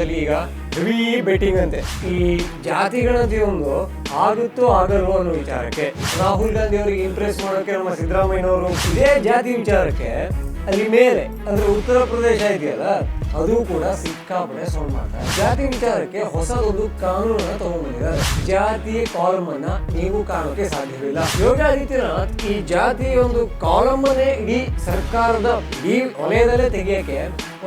ಕರ್ನಾಟಕದಲ್ಲಿ ಈಗ heavy betting ಅಂತೆ. ಈ ಜಾತಿ ಗಣತಿ ಒಂದು ಆಗುತ್ತೋ ಆಗಲ್ವೋ ಅನ್ನೋ ವಿಚಾರಕ್ಕೆ ರಾಹುಲ್ ಗಾಂಧಿ ಅವರಿಗೆ ಇಂಪ್ರೆಸ್ ಮಾಡೋಕೆ ನಮ್ಮ ಸಿದ್ದರಾಮಯ್ಯನವರು ಇದೇ ಜಾತಿ ವಿಚಾರಕ್ಕೆ ಅಲ್ಲಿ ಮೇಲೆ ಅಂದ್ರೆ ಉತ್ತರ ಪ್ರದೇಶ ಇದೆಯಲ್ಲ ಅದು ಕೂಡ ಸಿಕ್ಕಾಪಟ್ಟೆ ಸೌಂಡ್ ಮಾಡ್ತಾರೆ. ಜಾತಿ ವಿಚಾರಕ್ಕೆ ಹೊಸದೊಂದು ಕಾನೂನನ್ನ ತಗೊಂಡ್ಬಂದಿದ್ದಾರೆ. ಜಾತಿಯ ಕಾಲಮ್ ಅನ್ನ ನೀವು ಕಾಣೋಕೆ ಸಾಧ್ಯವಿಲ್ಲ. ಯೋಗಿ ಆದಿತ್ಯನಾಥ್ ಈ ಜಾತಿ ಒಂದು ಕಾಲಮ್ ಅನ್ನೇ ಇಡೀ ಸರ್ಕಾರದ ಈ ವಲಯದಲ್ಲೇ ತೆಗೆಯಕ್ಕೆ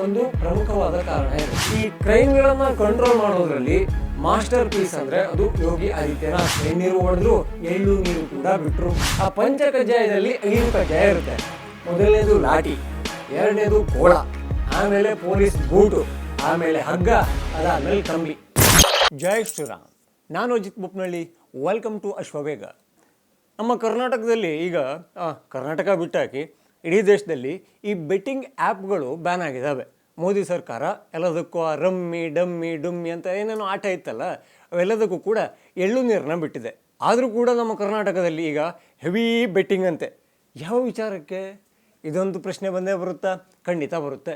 ಒಂದು ಪ್ರಮುಖವಾದ ಕಾರಣ ಇದೆ. ಈ ಕ್ರೈಮ್ ಗಳನ್ನ ಕಂಟ್ರೋಲ್ ಮಾಡೋದ್ರಲ್ಲಿ ಮಾಸ್ಟರ್ ಪೀಸ್ ಅಂದ್ರೆ ಅದು ಯೋಗಿ ಆದಿತ್ಯನಾಥ್. ಎಣ್ಣೀರು ಹೊಡೆದ್ರು ಎಳ್ಳು ನೀರು ಕೂಡ ಬಿಟ್ರು. ಆ ಪಂಚ ಕಜ್ಜಾಯದಲ್ಲಿ 5 ಕಜ್ಜಾಯ ಇರುತ್ತೆ. ಮೊದಲನೇದು ಲಾಠಿ, ಎರಡನೇದು ಕೋಳ, ಆಮೇಲೆ ಪೊಲೀಸ್ ಬೂಟು, ಆಮೇಲೆ ಹಗ್ಗ, ಅದಾದ್ಮೇಲೆ ಕಂಬಿ. ಜೈ ಶ್ರೀರಾಮ್. ನಾನು ಅಜಿತ್ ಬೊಪ್ನಳ್ಳಿ. Welcome to Ashwavega. ನಮ್ಮ ಕರ್ನಾಟಕದಲ್ಲಿ ಈಗ ಕರ್ನಾಟಕ ಬಿಟ್ಟಾಕಿ ಇಡೀ ದೇಶದಲ್ಲಿ ಈ ಬೆಟ್ಟಿಂಗ್ ಆ್ಯಪ್ಗಳು ಬ್ಯಾನ್ ಆಗಿದ್ದಾವೆ. ಮೋದಿ ಸರ್ಕಾರ ಎಲ್ಲದಕ್ಕೂ ರಮ್ಮಿ ಡಮ್ಮಿ ಡುಮ್ಮಿ ಅಂತ ಏನೇನೋ ಆಟ ಇತ್ತಲ್ಲ ಅವೆಲ್ಲದಕ್ಕೂ ಕೂಡ ಎಳ್ಳು ನೀರನ್ನ ಬಿಟ್ಟಿದೆ. ಆದರೂ ಕೂಡ ನಮ್ಮ ಕರ್ನಾಟಕದಲ್ಲಿ ಈಗ ಹೆವಿ ಬೆಟ್ಟಿಂಗ್ ಅಂತೆ. ಯಾವ ವಿಚಾರಕ್ಕೆ? ಇದೊಂದು ಪ್ರಶ್ನೆ ಬಂದೇ ಬರುತ್ತಾ? ಖಂಡಿತ ಬರುತ್ತೆ.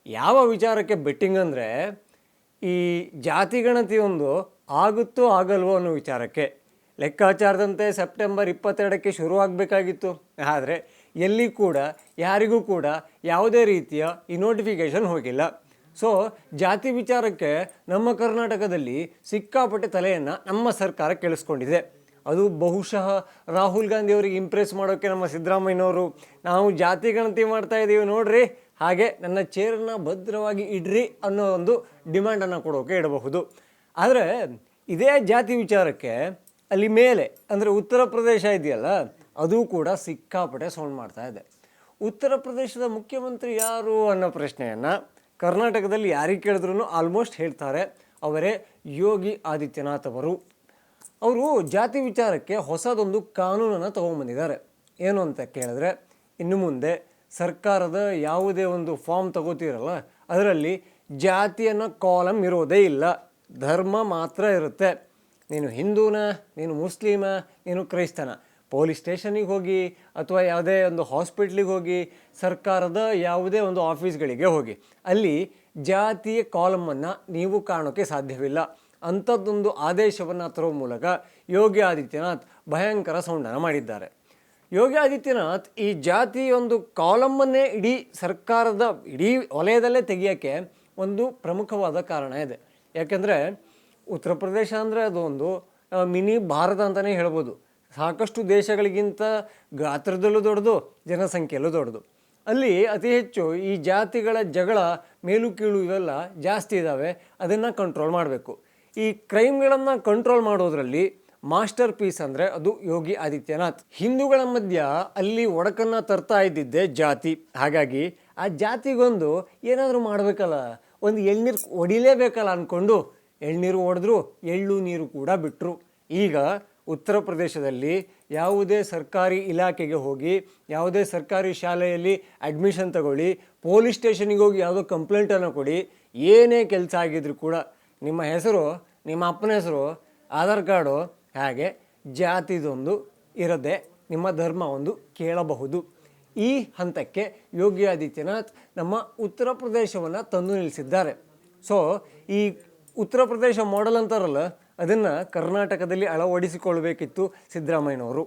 ಯಾವ ವಿಚಾರಕ್ಕೆ ಬೆಟ್ಟಿಂಗ್ ಅಂದರೆ ಈ ಜಾತಿ ಗಣತಿ ಒಂದು ಆಗುತ್ತೋ ಆಗಲ್ವೋ ಅನ್ನೋ ವಿಚಾರಕ್ಕೆ. ಲೆಕ್ಕಾಚಾರದಂತೆ ಸೆಪ್ಟೆಂಬರ್ 22ಕ್ಕೆ ಶುರುವಾಗಬೇಕಾಗಿತ್ತು. ಆದರೆ ಎಲ್ಲಿ ಕೂಡ ಯಾರಿಗೂ ಕೂಡ ಯಾವುದೇ ರೀತಿಯ ಈ ನೋಟಿಫಿಕೇಷನ್ ಹೋಗಿಲ್ಲ. ಸೊ ಜಾತಿ ವಿಚಾರಕ್ಕೆ ನಮ್ಮ ಕರ್ನಾಟಕದಲ್ಲಿ ಸಿಕ್ಕಾಪಟ್ಟೆ ತಲೆಯನ್ನು ನಮ್ಮ ಸರ್ಕಾರ ಕೇಳಿಸ್ಕೊಂಡಿದೆ. ಅದು ಬಹುಶಃ ರಾಹುಲ್ ಗಾಂಧಿ ಅವರಿಗೆ ಇಂಪ್ರೆಸ್ ಮಾಡೋಕ್ಕೆ ನಮ್ಮ ಸಿದ್ದರಾಮಯ್ಯನವರು ನಾವು ಜಾತಿ ಗಣತಿ ಮಾಡ್ತಾ ಇದ್ದೀವಿ ನೋಡ್ರಿ, ಹಾಗೆ ನನ್ನ ಚೇರನ್ನು ಭದ್ರವಾಗಿ ಇಡ್ರಿ ಅನ್ನೋ ಒಂದು ಡಿಮ್ಯಾಂಡನ್ನು ಕೊಡೋಕೆ ಇಡಬಹುದು. ಆದರೆ ಇದೇ ಜಾತಿ ವಿಚಾರಕ್ಕೆ ಅಲ್ಲಿ ಮೇಲೆ ಅಂದರೆ ಉತ್ತರ ಪ್ರದೇಶ ಇದೆಯಲ್ಲ ಅದು ಕೂಡ ಸಿಕ್ಕಾಪಟ್ಟೆ ಸೌಂಡ್ ಮಾಡ್ತಾ ಇದೆ. ಉತ್ತರ ಪ್ರದೇಶದ ಮುಖ್ಯಮಂತ್ರಿ ಯಾರು ಅನ್ನೋ ಪ್ರಶ್ನೆಯನ್ನು ಕರ್ನಾಟಕದಲ್ಲಿ ಯಾರಿಗೆ ಕೇಳಿದ್ರೂ ಆಲ್ಮೋಸ್ಟ್ ಹೇಳ್ತಾರೆ, ಅವರೇ ಯೋಗಿ ಆದಿತ್ಯನಾಥ್ ಅವರು. ಅವರು ಜಾತಿ ವಿಚಾರಕ್ಕೆ ಹೊಸದೊಂದು ಕಾನೂನನ್ನು ತೊಗೊಂಬಂದಿದ್ದಾರೆ. ಏನು ಅಂತ ಕೇಳಿದ್ರೆ, ಇನ್ನು ಮುಂದೆ ಸರ್ಕಾರದ ಯಾವುದೇ ಒಂದು ಫಾರ್ಮ್ ತಗೋತೀರಲ್ಲ ಅದರಲ್ಲಿ ಜಾತಿಯನ್ನು ಕಾಲಮ್ ಇರೋದೇ ಇಲ್ಲ, ಧರ್ಮ ಮಾತ್ರ ಇರುತ್ತೆ. ನೀನು ಹಿಂದೂನ, ನೀನು ಮುಸ್ಲಿಮ, ನೀನು ಕ್ರೈಸ್ತನ, ಪೊಲೀಸ್ ಸ್ಟೇಷನಿಗೆ ಹೋಗಿ ಅಥವಾ ಯಾವುದೇ ಒಂದು ಹಾಸ್ಪಿಟ್ಲಿಗೆ ಹೋಗಿ, ಸರ್ಕಾರದ ಯಾವುದೇ ಒಂದು ಆಫೀಸ್ಗಳಿಗೆ ಹೋಗಿ, ಅಲ್ಲಿ ಜಾತಿಯ ಕಾಲಮನ್ನು ನೀವು ಕಾಣೋಕ್ಕೆ ಸಾಧ್ಯವಿಲ್ಲ. ಅಂಥದ್ದೊಂದು ಆದೇಶವನ್ನು ತರುವ ಮೂಲಕ ಯೋಗಿ ಆದಿತ್ಯನಾಥ್ ಭಯಂಕರ ಸೌಂಡನ್ನು ಮಾಡಿದ್ದಾರೆ. ಯೋಗಿ ಆದಿತ್ಯನಾಥ್ ಈ ಜಾತಿ ಒಂದು ಕಾಲಮನ್ನೇ ಇಡೀ ಸರ್ಕಾರದ ಇಡೀ ವಲಯದಲ್ಲೇ ತೆಗೆಯೋಕ್ಕೆ ಒಂದು ಪ್ರಮುಖವಾದ ಕಾರಣ ಇದೆ. ಯಾಕೆಂದರೆ ಉತ್ತರ ಪ್ರದೇಶ ಅಂದರೆ ಅದು ಒಂದು ಮಿನಿ ಭಾರತ ಅಂತಲೇ ಹೇಳ್ಬೋದು. ಸಾಕಷ್ಟು ದೇಶಗಳಿಗಿಂತ ಗಾತ್ರದಲ್ಲೂ ದೊಡ್ಡದು, ಜನಸಂಖ್ಯೆಯಲ್ಲೂ ದೊಡ್ಡದು. ಅಲ್ಲಿ ಅತಿ ಹೆಚ್ಚು ಈ ಜಾತಿಗಳ ಜಗಳ, ಮೇಲು ಕೀಳು ಇವೆಲ್ಲ ಜಾಸ್ತಿ ಇದ್ದಾವೆ. ಅದನ್ನು ಕಂಟ್ರೋಲ್ ಮಾಡಬೇಕು. ಈ ಕ್ರೈಮ್ಗಳನ್ನು ಕಂಟ್ರೋಲ್ ಮಾಡೋದ್ರಲ್ಲಿ ಮಾಸ್ಟರ್ ಪೀಸ್ ಅಂದರೆ ಅದು ಯೋಗಿ ಆದಿತ್ಯನಾಥ್. ಹಿಂದೂಗಳ ಮಧ್ಯ ಅಲ್ಲಿ ಒಡಕನ್ನು ತರ್ತಾ ಇದ್ದಿದ್ದೆ ಜಾತಿ. ಹಾಗಾಗಿ ಆ ಜಾತಿಗೊಂದು ಏನಾದರೂ ಮಾಡಬೇಕಲ್ಲ, ಒಂದು ಎಳ್ನೀರು ಹೊಡಿಲೇಬೇಕಲ್ಲ ಅಂದ್ಕೊಂಡು ಎಳ್ನೀರು ಹೊಡೆದ್ರು, ಎಳ್ಳು ನೀರು ಕೂಡ ಬಿಟ್ಟರು. ಈಗ ಉತ್ತರ ಪ್ರದೇಶದಲ್ಲಿ ಯಾವುದೇ ಸರ್ಕಾರಿ ಇಲಾಖೆಗೆ ಹೋಗಿ, ಯಾವುದೇ ಸರ್ಕಾರಿ ಶಾಲೆಯಲ್ಲಿ ಅಡ್ಮಿಷನ್ ತಗೊಳ್ಳಿ, ಪೊಲೀಸ್ ಸ್ಟೇಷನಿಗೆ ಹೋಗಿ ಯಾವುದೋ ಕಂಪ್ಲೇಂಟನ್ನು ಕೊಡಿ, ಏನೇ ಕೆಲಸ ಆಗಿದ್ರು ಕೂಡ ನಿಮ್ಮ ಹೆಸರು, ನಿಮ್ಮ ಅಪ್ಪನ ಹೆಸರು, ಆಧಾರ್ ಕಾರ್ಡು, ಹಾಗೆ ಜಾತಿದೊಂದು ಇರದೆ ನಿಮ್ಮ ಧರ್ಮ ಒಂದು ಕೇಳಬಹುದು. ಈ ಹಂತಕ್ಕೆ ಯೋಗಿ ಆದಿತ್ಯನಾಥ್ ನಮ್ಮ ಉತ್ತರ ಪ್ರದೇಶವನ್ನು ತಂದು ನಿಲ್ಲಿಸಿದ್ದಾರೆ. ಸೊ ಈ ಉತ್ತರ ಪ್ರದೇಶ ಮಾಡೆಲ್ ಅಂತಾರಲ್ಲ, ಅದನ್ನು ಕರ್ನಾಟಕದಲ್ಲಿ ಅಳವಡಿಸಿಕೊಳ್ಬೇಕಿತ್ತು ಸಿದ್ದರಾಮಯ್ಯನವರು.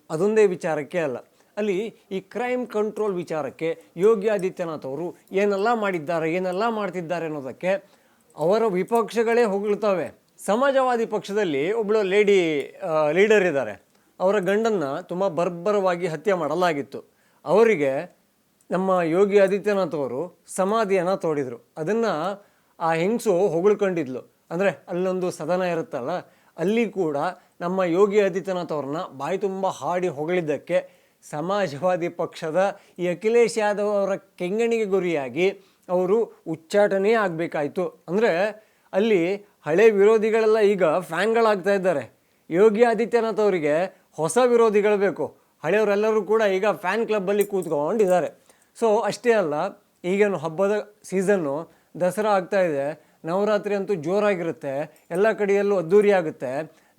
ಅದೊಂದೇ ವಿಚಾರಕ್ಕೆ ಅಲ್ಲ, ಅಲ್ಲಿ ಈ ಕ್ರೈಮ್ ಕಂಟ್ರೋಲ್ ವಿಚಾರಕ್ಕೆ ಯೋಗಿ ಆದಿತ್ಯನಾಥ್ ಅವರು ಏನೆಲ್ಲ ಮಾಡಿದ್ದಾರೆ, ಏನೆಲ್ಲ ಮಾಡ್ತಿದ್ದಾರೆ ಅನ್ನೋದಕ್ಕೆ ಅವರ ವಿಪಕ್ಷಗಳೇ ಹೊಗಳ್ತವೆ. ಸಮಾಜವಾದಿ ಪಕ್ಷದಲ್ಲಿ ಒಬ್ಬಳು ಲೀಡರ್ ಇದ್ದಾರೆ. ಅವರ ಗಂಡನ್ನು ತುಂಬ ಬರ್ಬರವಾಗಿ ಹತ್ಯೆ ಮಾಡಲಾಗಿತ್ತು. ಅವರಿಗೆ ನಮ್ಮ ಯೋಗಿ ಆದಿತ್ಯನಾಥ್ ಅವರು ಸಮಾಧಿಯನ್ನು ತೋಡಿದರು. ಅದನ್ನು ಆ ಹೆಂಗಸು ಹೊಗಳ್ಕೊಂಡಿದ್ಲು. ಅಂದರೆ ಅಲ್ಲೊಂದು ಸದನ ಇರುತ್ತಲ್ಲ, ಅಲ್ಲಿ ಕೂಡ ನಮ್ಮ ಯೋಗಿ ಆದಿತ್ಯನಾಥ್ ಅವ್ರನ್ನ ಬಾಯಿ ತುಂಬ ಹಾಡಿ ಹೊಗಳಿದ್ದಕ್ಕೆ ಸಮಾಜವಾದಿ ಪಕ್ಷದ ಈ ಅಖಿಲೇಶ್ ಯಾದವ್ ಅವರ ಕೆಂಗಣಿಗೆ ಗುರಿಯಾಗಿ ಅವರು ಉಚ್ಚಾಟನೆ ಆಗಬೇಕಾಯಿತು. ಅಂದರೆ ಅಲ್ಲಿ ಹಳೆ ವಿರೋಧಿಗಳೆಲ್ಲ ಈಗ ಫ್ಯಾನ್ಗಳಾಗ್ತಾ ಇದ್ದಾರೆ. ಯೋಗಿ ಆದಿತ್ಯನಾಥ್ ಅವರಿಗೆ ಹೊಸ ವಿರೋಧಿಗಳು ಬೇಕು. ಹಳೆಯವರೆಲ್ಲರೂ ಕೂಡ ಈಗ ಫ್ಯಾನ್ ಕ್ಲಬ್ಬಲ್ಲಿ ಕೂತ್ಕೊಂಡಿದ್ದಾರೆ. ಸೊ ಅಷ್ಟೇ ಅಲ್ಲ, ಈಗೇನು ಹಬ್ಬದ ಸೀಸನ್ನು, ದಸರಾ ಆಗ್ತಾಯಿದೆ, ನವರಾತ್ರಿ ಅಂತೂ ಜೋರಾಗಿರುತ್ತೆ, ಎಲ್ಲ ಕಡೆಯಲ್ಲೂ ಅದ್ದೂರಿ ಆಗುತ್ತೆ.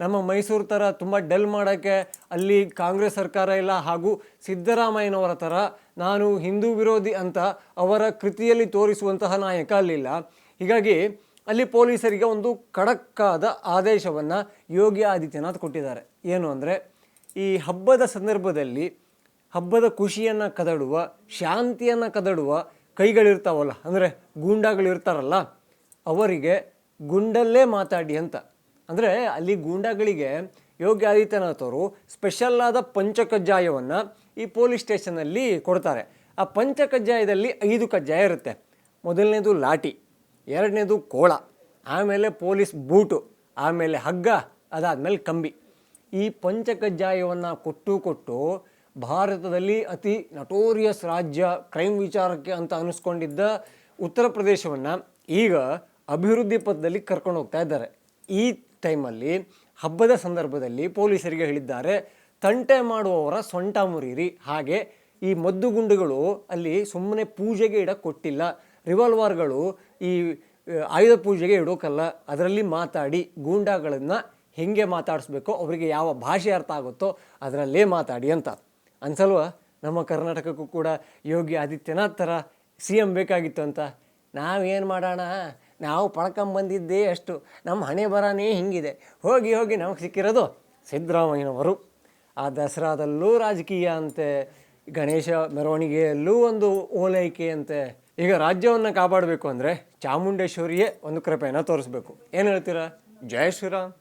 ನಮ್ಮ ಮೈಸೂರು ಥರ ತುಂಬ ಡಲ್ ಮಾಡೋಕ್ಕೆ ಅಲ್ಲಿ ಕಾಂಗ್ರೆಸ್ ಸರ್ಕಾರ ಇಲ್ಲ, ಹಾಗೂ ಸಿದ್ದರಾಮಯ್ಯನವರ ಥರ ನಾನು ಹಿಂದೂ ವಿರೋಧಿ ಅಂತ ಅವರ ಕೃತಿಯಲ್ಲಿ ತೋರಿಸುವಂತಹ ನಾಯಕ ಅಲ್ಲಿಲ್ಲ. ಹೀಗಾಗಿ ಅಲ್ಲಿ ಪೊಲೀಸರಿಗೆ ಒಂದು ಖಡಕ್ಕಾದ ಆದೇಶವನ್ನು ಯೋಗಿ ಆದಿತ್ಯನಾಥ್ ಕೊಟ್ಟಿದ್ದಾರೆ. ಏನು ಅಂದರೆ, ಈ ಹಬ್ಬದ ಸಂದರ್ಭದಲ್ಲಿ ಹಬ್ಬದ ಖುಷಿಯನ್ನು ಕದಡುವ, ಶಾಂತಿಯನ್ನು ಕದಡುವ ಕೈಗಳಿರ್ತಾವಲ್ಲ, ಅಂದರೆ ಗೂಂಡಾಗಳಿರ್ತಾರಲ್ಲ, ಅವರಿಗೆ ಗುಂಡಲ್ಲೇ ಮಾತಾಡಿ ಅಂತ. ಅಂದರೆ ಅಲ್ಲಿ ಗೂಂಡಾಗಳಿಗೆ ಯೋಗಿ ಆದಿತ್ಯನಾಥ್ ಅವರು ಸ್ಪೆಷಲ್ ಆದ ಪಂಚಕಜ್ಜಾಯವನ್ನು ಈ ಪೊಲೀಸ್ ಸ್ಟೇಷನಲ್ಲಿ ಕೊಡ್ತಾರೆ. ಆ ಪಂಚಕಜ್ಜಾಯದಲ್ಲಿ 5 ಕಜ್ಜಾಯ ಇರುತ್ತೆ. ಮೊದಲನೇದು ಲಾಠಿ, ಎರಡನೇದು ಕೋಳ, ಆಮೇಲೆ ಪೊಲೀಸ್ ಬೂಟು, ಆಮೇಲೆ ಹಗ್ಗ, ಅದಾದಮೇಲೆ ಕಂಬಿ. ಈ ಪಂಚಕಜ್ಜಾಯವನ್ನು ಕೊಟ್ಟು ಭಾರತದಲ್ಲಿ ಅತಿ ನಟೋರಿಯಸ್ ರಾಜ್ಯ ಕ್ರೈಮ್ ವಿಚಾರಕ್ಕೆ ಅಂತ ಅನ್ನಿಸ್ಕೊಂಡಿದ್ದ ಉತ್ತರ ಪ್ರದೇಶವನ್ನು ಈಗ ಅಭಿವೃದ್ಧಿ ಪಥದಲ್ಲಿ ಕರ್ಕೊಂಡು ಹೋಗ್ತಾ ಇದ್ದಾರೆ. ಈ ಟೈಮಲ್ಲಿ ಹಬ್ಬದ ಸಂದರ್ಭದಲ್ಲಿ ಪೊಲೀಸರಿಗೆ ಹೇಳಿದ್ದಾರೆ, ತಂಟೆ ಮಾಡುವವರ ಸೊಂಟ ಮುರಿರಿ. ಹಾಗೆ ಈ ಮದ್ದುಗುಂಡುಗಳು ಅಲ್ಲಿ ಸುಮ್ಮನೆ ಪೂಜೆಗೆ ಇಡಕ್ಕೆ ಕೊಟ್ಟಿಲ್ಲ, ರಿವಾಲ್ವರ್ಗಳು ಈ ಆಯುಧ ಪೂಜೆಗೆ ಇಡೋಕ್ಕಲ್ಲ, ಅದರಲ್ಲಿ ಮಾತಾಡಿ ಗೂಂಡಾಗಳನ್ನು ಹೆಂಗೆ ಮಾತಾಡಿಸ್ಬೇಕೋ, ಅವರಿಗೆ ಯಾವ ಭಾಷೆ ಅರ್ಥ ಆಗುತ್ತೋ ಅದರಲ್ಲೇ ಮಾತಾಡಿ ಅಂತ. ಅನ್ಸಲ್ವ ನಮ್ಮ ಕರ್ನಾಟಕಕ್ಕೂ ಕೂಡ ಯೋಗಿ ಆದಿತ್ಯನಾಥ್ ಥರ CM ಬೇಕಾಗಿತ್ತು ಅಂತ? ನಾವೇನು ಮಾಡೋಣ, ನಾವು ಪಡ್ಕೊಂಬಂದಿದ್ದೇ ಅಷ್ಟು, ನಮ್ಮ ಹಣೆ ಬರನೇ ಹಿಂಗಿದೆ. ಹೋಗಿ ನಮಗೆ ಸಿಕ್ಕಿರೋದು ಸಿದ್ದರಾಮಯ್ಯನವರು. ಆ ದಸರಾದಲ್ಲೂ ರಾಜಕೀಯ ಅಂತೆ, ಗಣೇಶ ಮೆರವಣಿಗೆಯಲ್ಲೂ ಒಂದು ಓಲೈಕೆ ಅಂತೆ. ಈಗ ರಾಜ್ಯವನ್ನು ಕಾಪಾಡಬೇಕು ಅಂದರೆ ಚಾಮುಂಡೇಶ್ವರಿಯೇ ಒಂದು ಕೃಪೆಯನ್ನು ತೋರಿಸ್ಬೇಕು. ಏನು ಹೇಳ್ತೀರಾ? ಜೈ ಶ್ರೀರಾಮ್.